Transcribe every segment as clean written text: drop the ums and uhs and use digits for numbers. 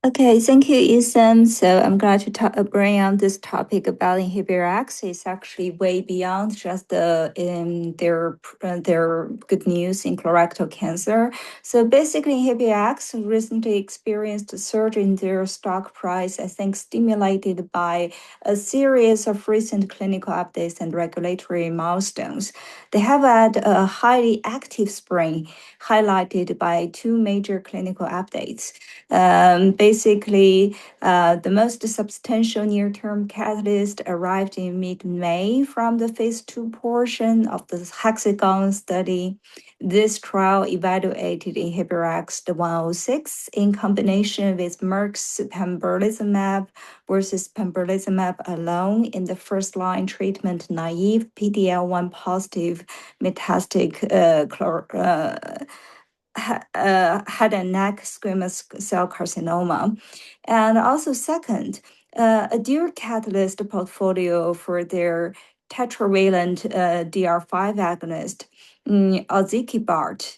Okay, thank you, Ethan. So I'm glad to bring on this topic about Inhibrx. It's actually way beyond just their good news in colorectal cancer. So basically, Inhibrx recently experienced a surge in their stock price, I think stimulated by a series of recent clinical updates and regulatory milestones. They have had a highly active spring, highlighted by two major clinical updates. Basically, the most substantial near-term catalyst arrived in mid-May from the phase 2 portion of the hexagon study. This trial evaluated Inhibrx, the 106, in combination with Merck's pembrolizumab versus pembrolizumab alone in the first-line treatment-naive PD-L1 positive metastatic head and neck squamous cell carcinoma. And also, second, a dual catalyst portfolio for their tetravalent DR5 agonist, ozekibart.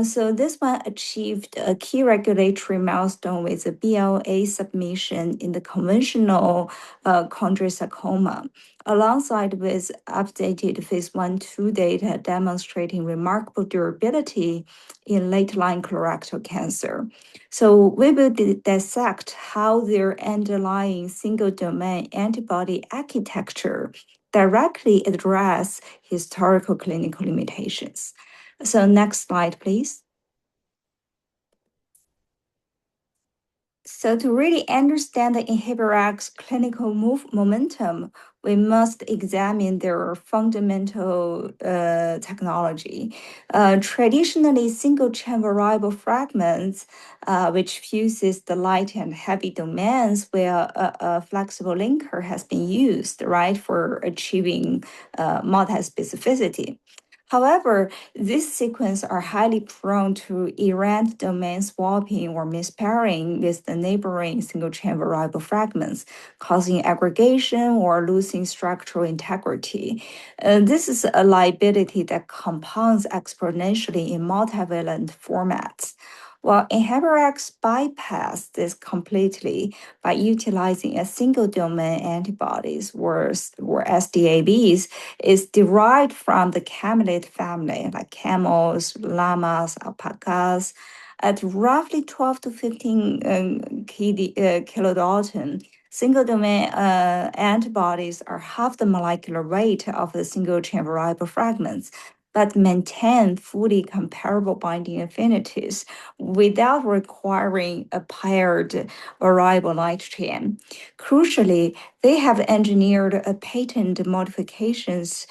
So this one achieved a key regulatory milestone with a BLA submission in the conventional chondrosarcoma, alongside with updated phase 1/2 data demonstrating remarkable durability in late-line colorectal cancer. So we will dissect how their underlying single-domain antibody architecture directly address historical clinical limitations. So next slide, please. So to really understand the Inhibrx clinical momentum, we must examine their fundamental technology. Traditionally, single-chain variable fragments, which fuses the light and heavy domains where a flexible linker has been used, right, for achieving multi-specificity. However, these sequences are highly prone to errant domain swapping or mispairing with the neighboring single-chain variable fragments, causing aggregation or losing structural integrity. This is a liability that compounds exponentially in multivalent formats. While Inhibrx bypass this completely by utilizing a single domain antibodies or sdAbs, is derived from the camelid family, like camels, llamas, alpacas, at roughly 12 to 15 kilodalton. Single domain antibodies are half the molecular weight of the single chain variable fragments, but maintain fully comparable binding affinities without requiring a paired variable light chain. Crucially, they have engineered a patent modifications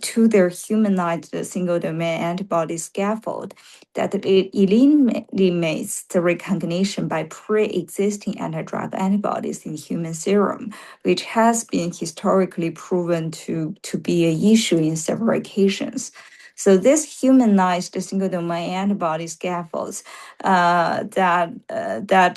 to their humanized single domain antibody scaffold that eliminates the recognition by pre-existing anti-drug antibodies in human serum, which has been historically proven to be an issue in several occasions. So this humanized single domain antibody scaffolds that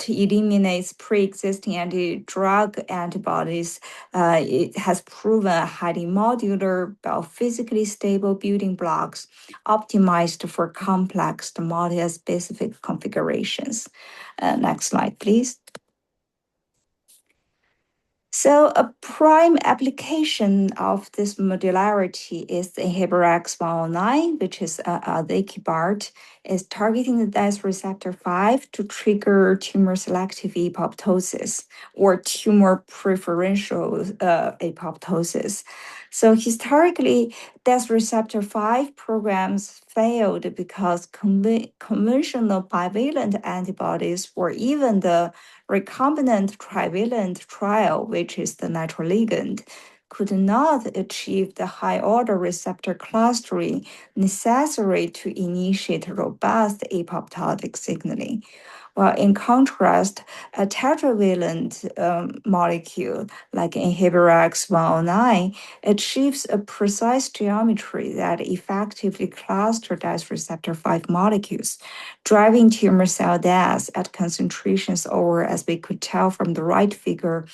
eliminates pre-existing anti-drug antibodies. It has proven highly modular, biophysically stable building blocks, optimized for complex multi-specific configurations. Next slide, please. So a prime application of this modularity is the Inhibrx 109, which is ozekibart, is targeting the DAS receptor 5 to trigger tumor-selective apoptosis or tumor preferential apoptosis. So historically, DAS receptor 5 programs failed because conventional bivalent antibodies or even the recombinant trivalent trial, which is the natural ligand, could not achieve the high-order receptor clustering necessary to initiate robust apoptotic signaling. While in contrast, a tetravalent molecule like Inhibrx 109 achieves a precise geometry that effectively clusters DAS receptor 5 molecules, driving tumor cell death at concentrations over, as we could tell from the right figure,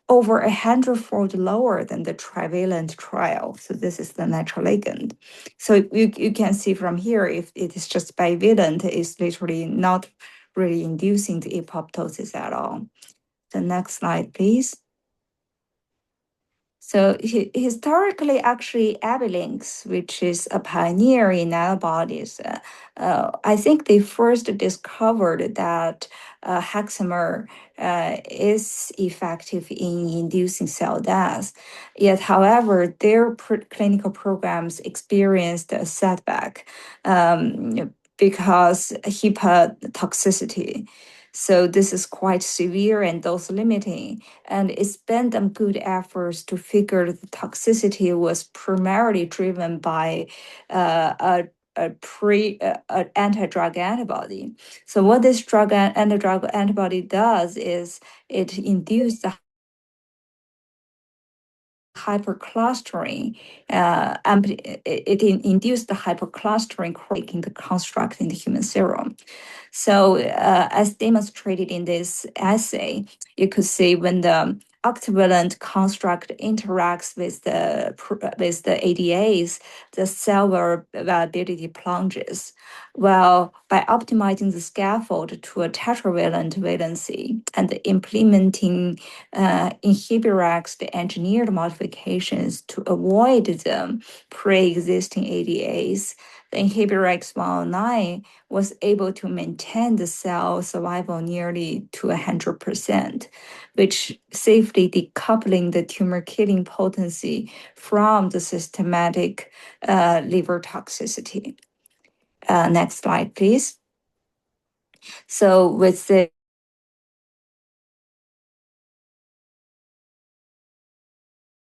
over 100-fold lower than the trivalent trial. So this is the natural ligand. So you can see from here, if it is just bivalent, it's literally not really inducing the apoptosis at all. The next slide, please. So historically, actually, Abilinx, which is a pioneer in antibodies, I think they first discovered that hexamer is effective in inducing cell death. Yet, however, their clinical programs experienced a setback because hepatotoxicity. So this is quite severe and dose limiting, and it spent them good efforts to figure the toxicity was primarily driven by an anti-drug antibody. So what this anti-drug antibody does is it induces the hyperclustering, it induced the hyperclustering in the construct in the human serum. So, as demonstrated in this assay, you could see when the octavalent construct interacts with the ADAs, the cell variability plunges. Well, by optimizing the scaffold to a tetravalent valency and implementing Inhibrx, the engineered modifications to avoid the pre-existing ADAs, the Inhibrx 109 was able to maintain the cell survival nearly to 100%, which safely decoupling the tumor killing potency from the systematic liver toxicity. Next slide, please. So with the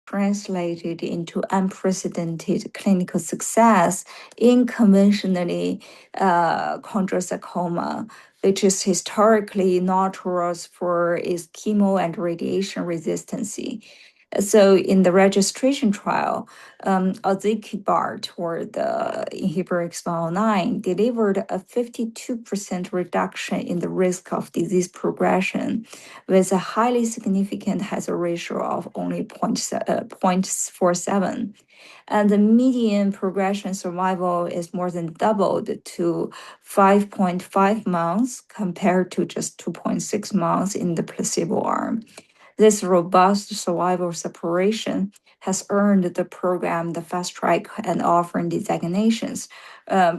translated into unprecedented clinical success in conventionally chondrosarcoma, which is historically notorious for its chemo and radiation resistancy. So in the registration trial, ozekibart, or the Inhibrx 109, delivered a 52% reduction in the risk of disease progression, with a highly significant hazard ratio of only 0.47. And the median progression survival is more than doubled to 5.5 months compared to just 2.6 months in the placebo arm. This robust survival separation has earned the program the Fast Track and Orphan designations,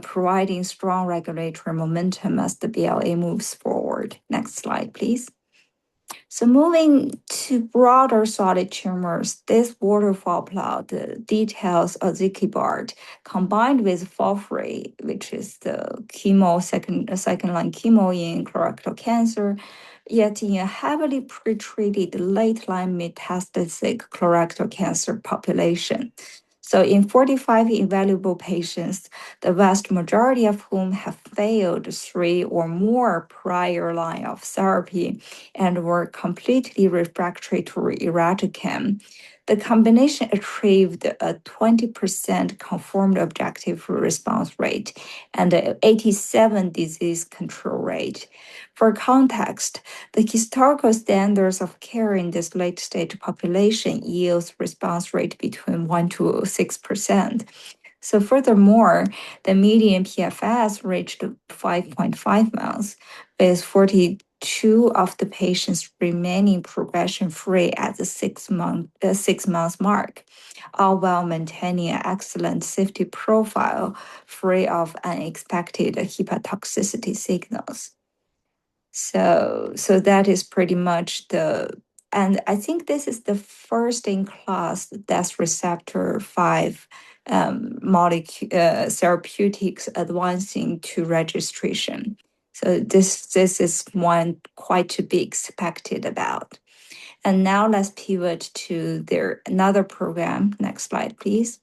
providing strong regulatory momentum as the BLA moves forward. Next slide, please. So moving to broader solid tumors, this waterfall plot details ozekibart combined with FOLFIRI, which is the second-line chemo in colorectal cancer, yet in a heavily pretreated late-line metastatic colorectal cancer population. So in 45 evaluable patients, the vast majority of whom have failed 3 or more prior line of therapy and were completely refractory to irinotecan, the combination achieved a 20% confirmed objective response rate and an 87% disease control rate. For context, the historical standards of care in this late-stage population yields response rate between 1 to 6%. So furthermore, the median PFS reached 5.5 months, with 42 of the patients remaining progression-free at the 6-month mark, all while maintaining an excellent safety profile free of unexpected hepatotoxicity signals. So that is pretty much and I think this is the first in class death receptor 5 molecule therapeutics advancing to registration. So this is one quite to be expected about. And now let's pivot to another program. Next slide, please.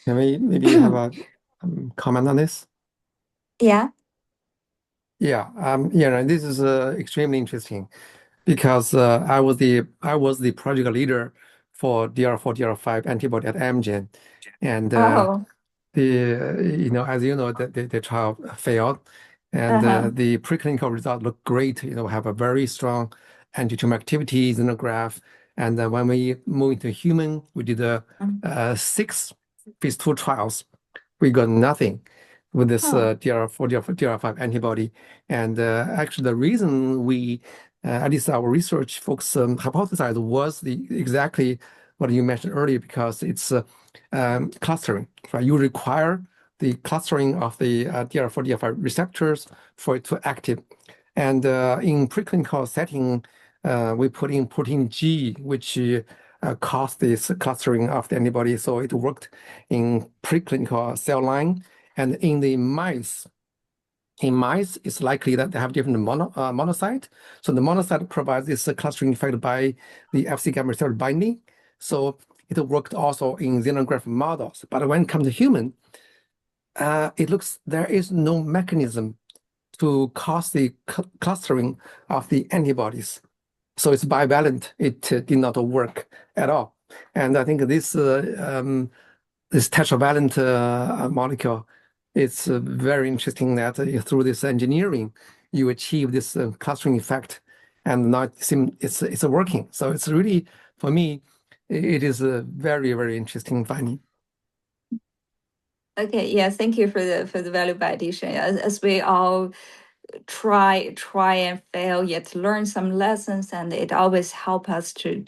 Can we maybe have a comment on this? Yeah. Yeah, this is extremely interesting because I was the project leader for DR4, DR5 antibody at Amgen, and Oh. as you know, the trial failed, and the preclinical result looked great. Have a very strong anti-tumor activity xenograft, and when we moved into human, we did 6 phase 2 trials. We got nothing. with this DR4, DR5 antibody. And actually, the reason we, at least our research folks hypothesized was exactly what you mentioned earlier, because it's clustering. Right? You require the clustering of the DR4, DR5 receptors for it to active. And in preclinical setting, we put in protein G, which caused this clustering of the antibody. So it worked in preclinical cell line. And in mice, it's likely that they have different monocyte. So the monocyte provides this clustering effect by the Fc gamma receptor binding. So it worked also in xenograft models. But when it comes to human, it looks there is no mechanism to cause the clustering of the antibodies. So it's bivalent. It did not work at all. And I think this tetravalent molecule, it's very interesting that through this engineering, you achieve this clustering effect, and now it's working. So it's really, for me, it is a very, very interesting finding. Okay, yeah, thank you for the value addition. As we all try and fail, yet learn some lessons, and it always help us to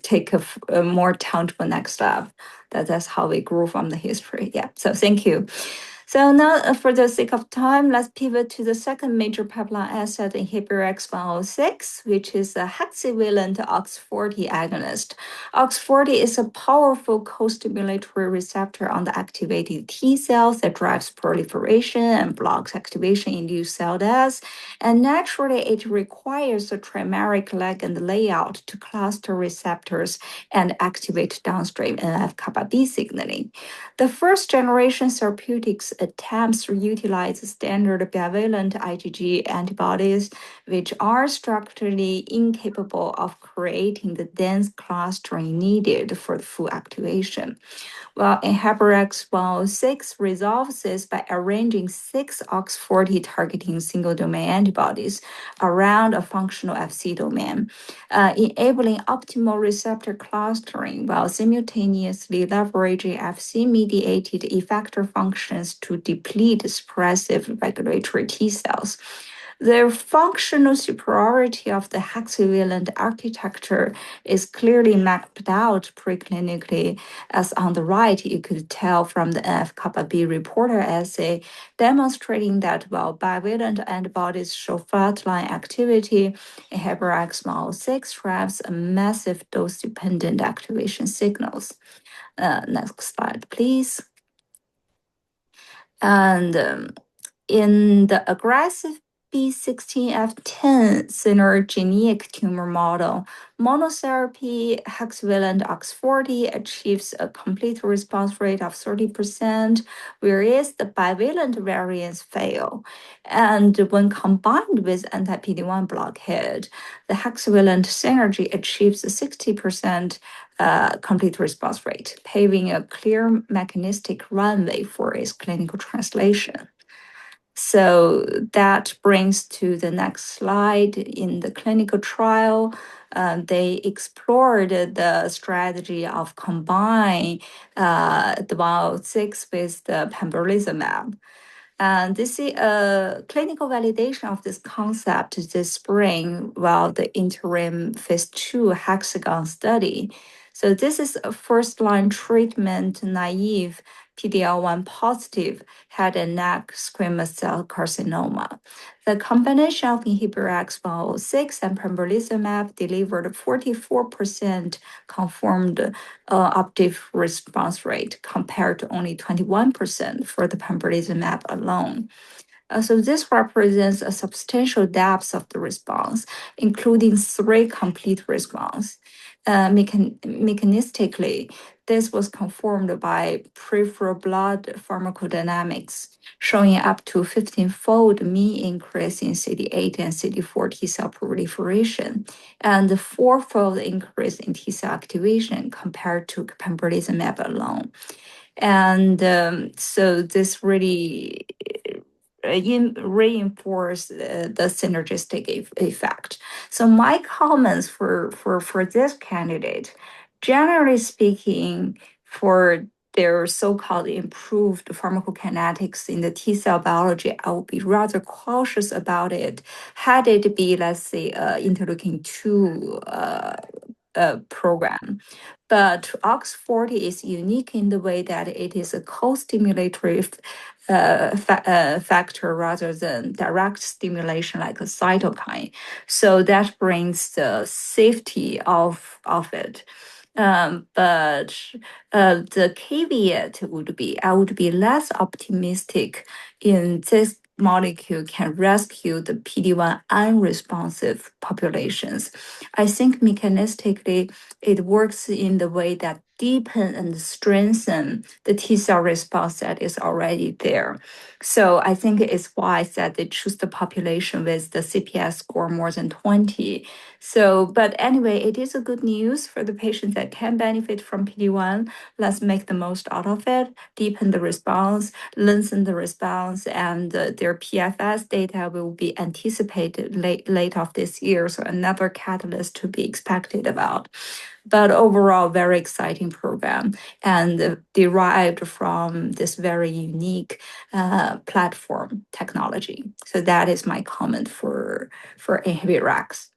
take a more tangible next step. That's how we grew from the history. Yeah, so thank you. So now, for the sake of time, let's pivot to the second major pipeline asset, Inhibrx 106, which is a hexavalent OX40 agonist. OX40 is a powerful co-stimulatory receptor on the activated T cells that drives proliferation and blocks activation-induced cell death. And naturally, it requires a trimeric ligand layout to cluster receptors and activate downstream NF-kappa B signaling. The first generation therapeutics attempts to utilize standard bivalent IgG antibodies, which are structurally incapable of creating the dense clustering needed for the full activation. Well, Inhibrx 106 resolves this by arranging 6 OX40 targeting single domain antibodies around a functional Fc domain, enabling optimal receptor clustering while simultaneously leveraging Fc mediated effector functions to deplete suppressive regulatory T cells. The functional superiority of the hexavalent architecture is clearly mapped out preclinically, as on the right you could tell from the NF-kappa B reporter assay, demonstrating that while bivalent antibodies show flatline activity, Inhibrx 106 drives a massive dose-dependent activation signals. Next slide, please. And in the aggressive B16F10 synergenic tumor model, monotherapy hexavalent OX40 achieves a complete response rate of 30%, whereas the bivalent variants fail. And when combined with anti-PD-1 blockade, the hexavalent synergy achieves a 60% complete response rate, paving a clear mechanistic runway for its clinical translation. So that brings to the next slide. In the clinical trial, they explored the strategy of combine the 106 with the pembrolizumab. And this is a clinical validation of this concept this spring while the interim phase 2 hexagon study. So this is a first-line treatment naive PD-L1 positive head and neck squamous cell carcinoma. The combination of Inhibrx 106 and pembrolizumab delivered 44% confirmed objective response rate compared to only 21% for the pembrolizumab alone. So this represents a substantial depth of the response, including 3 complete response. Mechanistically, this was confirmed by peripheral blood pharmacodynamics, showing up to 15-fold mean increase in CD8 and CD4 T cell proliferation, and 4-fold increase in T cell activation compared to pembrolizumab alone. And so this really reinforce the synergistic effect. So my comments for this candidate, generally speaking, for their so-called improved pharmacokinetics in the T cell biology, I would be rather cautious about it. Had it be, let's say, interleukin 2 program. But OX40 is unique in the way that it is a co-stimulatory factor rather than direct stimulation like a cytokine. So that brings the safety of it. But the caveat would be I would be less optimistic in this molecule can rescue the PD-1 unresponsive populations. I think mechanistically it works in the way that deepen and strengthen the T cell response that is already there. So I think it's wise that they choose the population with the CPS score more than 20. So, but anyway, it is a good news for the patients that can benefit from PD-1. Let's make the most out of it, deepen the response, lengthen the response, and their PFS data will be anticipated late of this year. So another catalyst to be expected about. But overall, very exciting program and derived from this very unique platform technology. So that is my comment for Inhibrx.